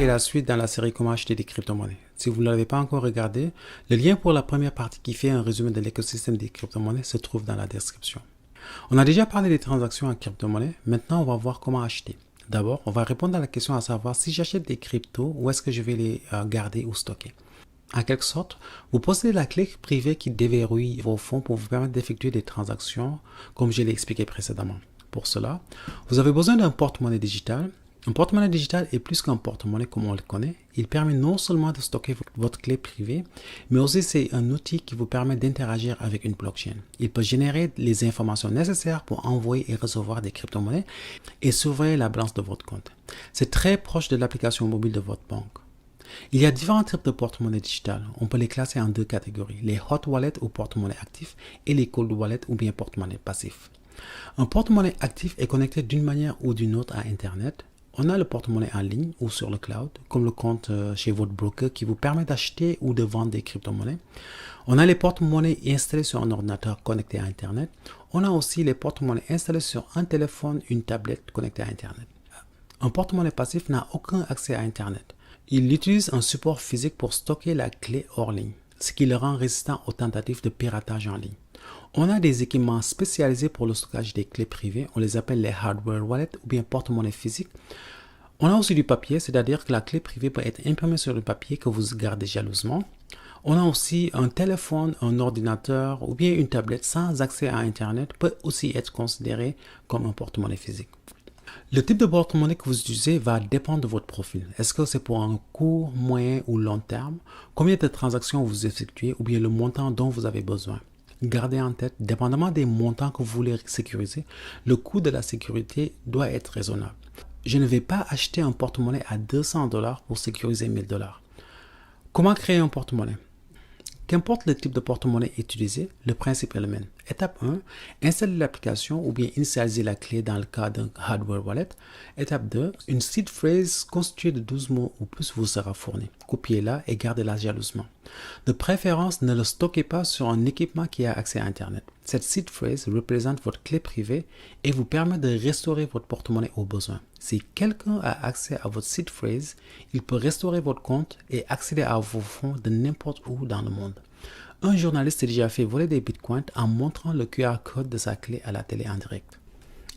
la suite dans la série Comment acheter des crypto-monnaies. Si vous ne l'avez pas encore regardé, le lien pour la première partie qui fait un résumé de l'écosystème des crypto-monnaies se trouve dans la description. On a déjà parlé des transactions en crypto-monnaies, maintenant on va voir comment acheter. D'abord, on va répondre à la question à savoir si j'achète des cryptos, où est-ce que je vais les garder ou stocker. En quelque sorte, vous possédez la clé privée qui déverrouille vos fonds pour vous permettre d'effectuer des transactions comme je l'ai expliqué précédemment. Pour cela, vous avez besoin d'un porte-monnaie digital. Un porte-monnaie digital est plus qu'un porte-monnaie comme on le connaît. Il permet non seulement de stocker votre clé privée, mais aussi c'est un outil qui vous permet d'interagir avec une blockchain. Il peut générer les informations nécessaires pour envoyer et recevoir des crypto-monnaies et surveiller la balance de votre compte. C'est très proche de l'application mobile de votre banque. Il y a différents types de porte-monnaie digital. On peut les classer en deux catégories, les hot wallets ou porte-monnaie actifs et les cold wallets ou bien porte-monnaie passifs. Un porte-monnaie actif est connecté d'une manière ou d'une autre à Internet. On a le porte-monnaie en ligne ou sur le cloud, comme le compte chez votre broker qui vous permet d'acheter ou de vendre des crypto-monnaies. On a les porte-monnaies installés sur un ordinateur connecté à Internet. On a aussi les porte-monnaies installés sur un téléphone, une tablette connectée à Internet. Un porte-monnaie passif n'a aucun accès à Internet. Il utilise un support physique pour stocker la clé hors ligne, ce qui le rend résistant aux tentatives de piratage en ligne. On a des équipements spécialisés pour le stockage des clés privées, on les appelle les hardware wallets ou bien porte-monnaie physiques. On a aussi du papier, c'est-à-dire que la clé privée peut être imprimée sur le papier que vous gardez jalousement. On a aussi un téléphone, un ordinateur ou bien une tablette sans accès à Internet peut aussi être considéré comme un porte-monnaie physique. Le type de porte-monnaie que vous utilisez va dépendre de votre profil. Est-ce que c'est pour un court, moyen ou long terme? Combien de transactions vous effectuez ou bien le montant dont vous avez besoin? Gardez en tête, dépendamment des montants que vous voulez sécuriser, le coût de la sécurité doit être raisonnable. Je ne vais pas acheter un porte-monnaie à 200 $ pour sécuriser 1000 $. Comment créer un porte-monnaie? Qu'importe le type de porte-monnaie utilisé, le principe est le même. Étape 1, installer l'application ou bien initialiser la clé dans le cas d'un hardware wallet. Étape 2, une seed phrase constituée de 12 mots ou plus vous sera fournie. Copiez-la et gardez-la jalousement. De préférence, ne le stockez pas sur un équipement qui a accès à Internet. Cette seed phrase représente votre clé privée et vous permet de restaurer votre porte-monnaie au besoin. Si quelqu'un a accès à votre seed phrase, il peut restaurer votre compte et accéder à vos fonds de n'importe où dans le monde. Un journaliste a déjà fait voler des bitcoins en montrant le QR code de sa clé à la télé en direct.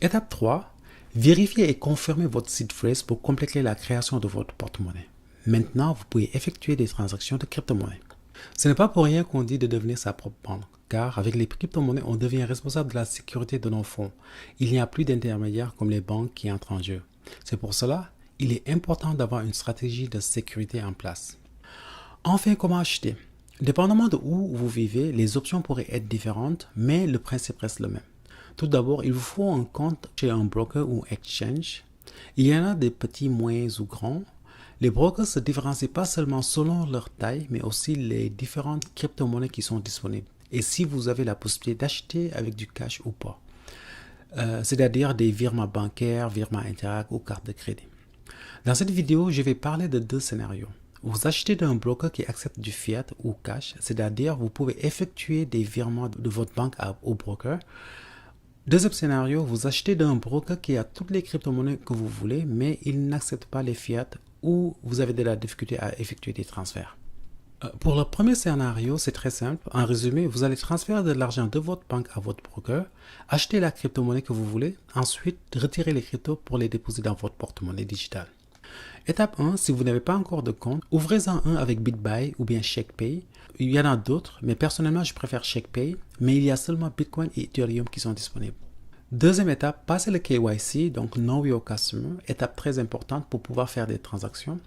Étape 3. Vérifiez et confirmez votre seed phrase pour compléter la création de votre porte-monnaie. Maintenant, vous pouvez effectuer des transactions de crypto-monnaie. Ce n'est pas pour rien qu'on dit de devenir sa propre banque, car avec les crypto-monnaies, on devient responsable de la sécurité de nos fonds. Il n'y a plus d'intermédiaires comme les banques qui entrent en jeu. C'est pour cela, il est important d'avoir une stratégie de sécurité en place. Enfin, comment acheter? Dépendamment de où vous vivez, les options pourraient être différentes, mais le principe reste le même. Tout d'abord, il vous faut un compte chez un broker ou exchange. Il y en a des petits, moyens ou grands. Les brokers se différencient pas seulement selon leur taille, mais aussi les différentes crypto-monnaies qui sont disponibles. Et si vous avez la possibilité d'acheter avec du cash ou pas. C'est-à-dire des virements bancaires, virements Interac ou cartes de crédit. Dans cette vidéo, je vais parler de deux scénarios. Vous achetez d'un broker qui accepte du fiat ou cash, c'est-à-dire vous pouvez effectuer des virements de votre banque au broker. Deuxième scénario, vous achetez d'un broker qui a toutes les crypto-monnaies que vous voulez, mais il n'accepte pas les fiat ou vous avez de la difficulté à effectuer des transferts. Pour le premier scénario, c'est très simple. En résumé, vous allez transférer de l'argent de votre banque à votre broker, acheter la crypto-monnaie que vous voulez, ensuite retirer les cryptos pour les déposer dans votre porte-monnaie digitale. Étape 1, si vous n'avez pas encore de compte, ouvrez-en un avec BitBuy ou bien ShakePay. Il y en a d'autres, mais personnellement, je préfère ShakePay, mais il y a seulement Bitcoin et Ethereum qui sont disponibles. Deuxième étape, passez le KYC, donc Know Your Customer, étape très importante pour pouvoir faire des transactions.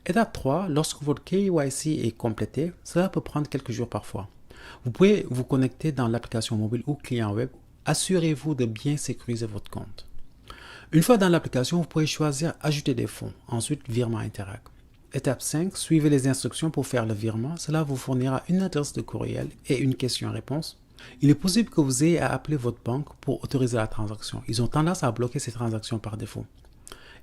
Étape 3, lorsque votre KYC est complété, cela peut prendre quelques jours parfois. Vous pouvez vous connecter dans l'application mobile ou client web. Assurez-vous de bien sécuriser votre compte. Une fois dans l'application, vous pouvez choisir Ajouter des fonds, ensuite Virement Interac. Étape 5, suivez les instructions pour faire le virement. Cela vous fournira une adresse de courriel et une question-réponse. Il est possible que vous ayez à appeler votre banque pour autoriser la transaction. Ils ont tendance à bloquer ces transactions par défaut.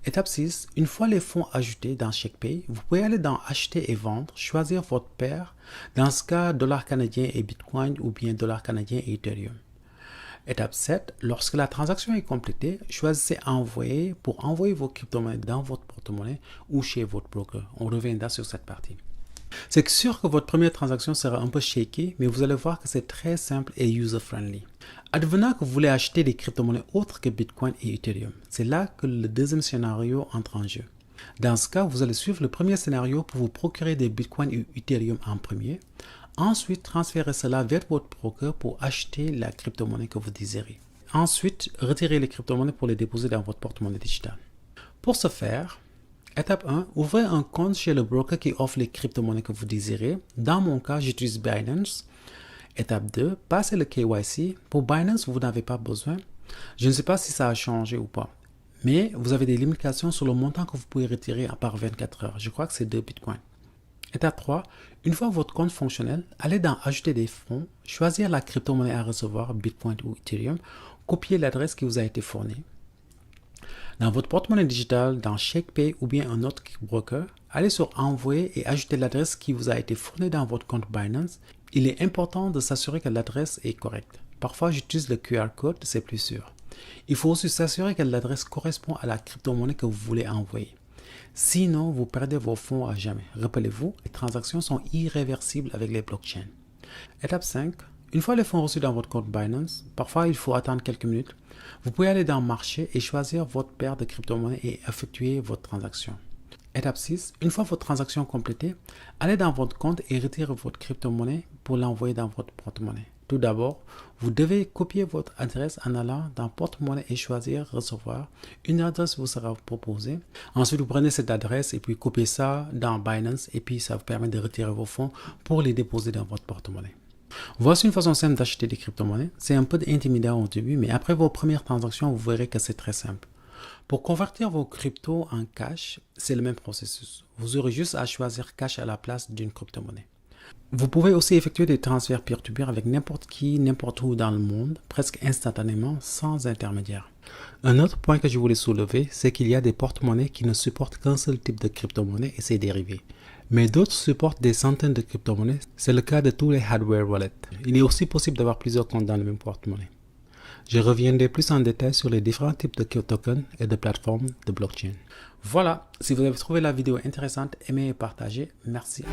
Étape 6, une fois les fonds ajoutés dans ShakePay, vous pouvez aller dans Acheter et vendre, choisir votre paire, dans ce cas dollar canadien et Bitcoin ou bien dollar canadien et Ethereum. Étape 7, lorsque la transaction est complétée, choisissez Envoyer pour envoyer vos crypto-monnaies dans votre porte-monnaie ou chez votre broker. On reviendra sur cette partie. C'est sûr que votre première transaction sera un peu shaky, mais vous allez voir que c'est très simple et user-friendly. Advenant que vous voulez acheter des crypto-monnaies autres que Bitcoin et Ethereum, c'est là que le deuxième scénario entre en jeu. Dans ce cas, vous allez suivre le premier scénario pour vous procurer des Bitcoin et Ethereum en premier. Ensuite, transférez cela vers votre broker pour acheter la crypto-monnaie que vous désirez. Ensuite, retirez les crypto-monnaies pour les déposer dans votre porte-monnaie digital. Pour ce faire, étape 1, ouvrez un compte chez le broker qui offre les crypto-monnaies que vous désirez. Dans mon cas, j'utilise Binance. Étape 2, passez le KYC. Pour Binance, vous n'avez pas besoin. Je ne sais pas si ça a changé ou pas. Mais vous avez des limitations sur le montant que vous pouvez retirer à part 24 heures. Je crois que c'est 2 Bitcoins. Étape 3, une fois votre compte fonctionnel, allez dans Ajouter des fonds, choisir la crypto-monnaie à recevoir, Bitcoin ou Ethereum, copier l'adresse qui vous a été fournie. Dans votre porte-monnaie digital, dans ShakePay ou bien un autre broker, allez sur Envoyer et ajouter l'adresse qui vous a été fournie dans votre compte Binance. Il est important de s'assurer que l'adresse est correcte. Parfois, j'utilise le QR code, c'est plus sûr. Il faut aussi s'assurer que l'adresse correspond à la crypto-monnaie que vous voulez envoyer. Sinon, vous perdez vos fonds à jamais. Rappelez-vous, les transactions sont irréversibles avec les blockchains. Étape 5. Une fois les fonds reçus dans votre compte Binance, parfois il faut attendre quelques minutes, vous pouvez aller dans Marché et choisir votre paire de crypto-monnaies et effectuer votre transaction. Étape 6. Une fois votre transaction complétée, allez dans votre compte et retirez votre crypto-monnaie pour l'envoyer dans votre porte-monnaie. Tout d'abord, vous devez copier votre adresse en allant dans porte-monnaie et choisir recevoir. Une adresse vous sera proposée. Ensuite, vous prenez cette adresse et puis copiez ça dans Binance et puis ça vous permet de retirer vos fonds pour les déposer dans votre porte-monnaie. Voici une façon simple d'acheter des crypto-monnaies. C'est un peu intimidant au début, mais après vos premières transactions, vous verrez que c'est très simple. Pour convertir vos cryptos en cash, c'est le même processus. Vous aurez juste à choisir cash à la place d'une crypto-monnaie. Vous pouvez aussi effectuer des transferts peer-to-peer avec n'importe qui, n'importe où dans le monde, presque instantanément, sans intermédiaire. Un autre point que je voulais soulever, c'est qu'il y a des porte-monnaies qui ne supportent qu'un seul type de crypto-monnaie et ses dérivés. Mais d'autres supportent des centaines de crypto-monnaies, c'est le cas de tous les hardware wallets. Il est aussi possible d'avoir plusieurs comptes dans le même porte-monnaie. Je reviendrai plus en détail sur les différents types de tokens et de plateformes de blockchain. Voilà, si vous avez trouvé la vidéo intéressante, aimez et partagez. Merci.